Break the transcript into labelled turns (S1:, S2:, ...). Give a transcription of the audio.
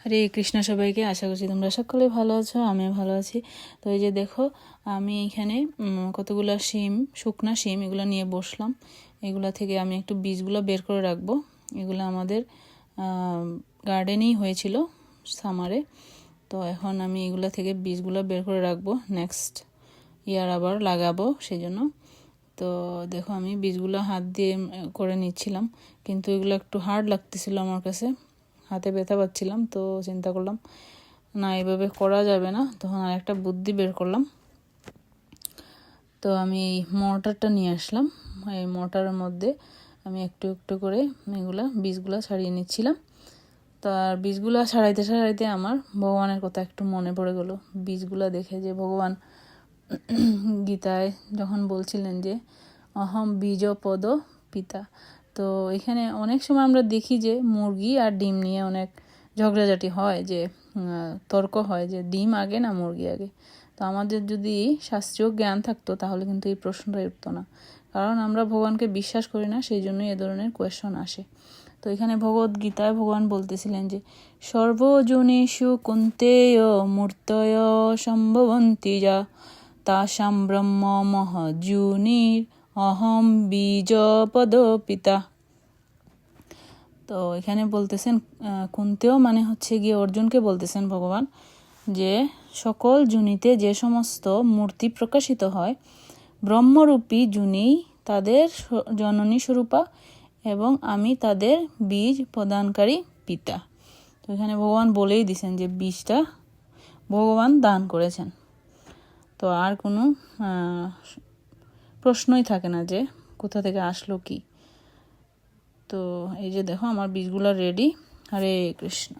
S1: হরে কৃষ্ণ সবাইকে, আশা করছি তোমরা সকলে ভালো আছো, আমিও ভালো আছি। তো এই যে দেখো, আমি এখানে কতগুলো শিম, শুকনা শিম এগুলো নিয়ে বসলাম। এগুলা থেকে আমি একটু বীজগুলো বের করে রাখবো। এগুলো আমাদের গার্ডেনেই হয়েছিল সামারে। তো এখন আমি এগুলা থেকে বীজগুলো বের করে রাখবো, নেক্সট ইয়ার আবার লাগাবো সেই জন্য। তো দেখো, আমি বীজগুলো হাত দিয়ে করে নিচ্ছিলাম, কিন্তু এগুলো একটু হার্ড লাগতেছিল আমার কাছে, হাতে ব্যথা পাচ্ছিলাম। তো চিন্তা করলাম না, এইভাবে করা যাবে না। তখন আর একটা বুদ্ধি বের করলাম। তো আমি এই মর্টারটা নিয়ে আসলাম। এই মর্টারের মধ্যে আমি একটু একটু করে এগুলা বীজগুলো ছাড়িয়ে নিচ্ছিলাম। তো আর বীজগুলো ছাড়াইতে ছাড়াইতে আমার ভগবানের কথা একটু মনে পড়ে গেল। বীজগুলো দেখে যে ভগবান গীতায় যখন বলছিলেন যে অহম বীজ পদ পিতা। তো এখানে অনেক সময় আমরা দেখি যে মুরগি আর ডিম নিয়ে অনেক ঝগড়াঝাটি হয়, যে তর্ক হয় যে ডিম আগে না মুরগি আগে। তো আমাদের যদি শাস্ত্রীয় জ্ঞান থাকতো তাহলে কিন্তু এই প্রশ্নটাই উঠতো না, কারণ আমরা ভগবানকে বিশ্বাস করি না, সেই জন্যই এ ধরনের কোয়েশ্চন আসে। তো এখানে ভগবদ গীতায় ভগবান বলতেছিলেন যে সর্বজনেষু কুন্তেয় মূর্তয় সম্ভবন্তি যা তাসাম ব্রহ্ম মহাজুনির অহম বীজ পদ পিতা। তো এখানে বলতেছেন কুন্তেও মানে হচ্ছে গিয়ে অর্জুনকে বলতেছেন ভগবান যে সকল জুনিতে যে সমস্ত মূর্তি প্রকাশিত হয়, ব্রহ্মরূপী জুনি তাদের জননী স্বরূপা এবং আমি তাদের বীজ প্রদানকারী পিতা। তো এখানে ভগবান বলেই দিছেন যে বীজটা ভগবান দান করেছেন। তো আর কোনো প্রশ্নই থাকে না যে কোথা থেকে আসলো কি। তো এই যে দেখো, আমার বীজগুলো রেডি। হরে কৃষ্ণ।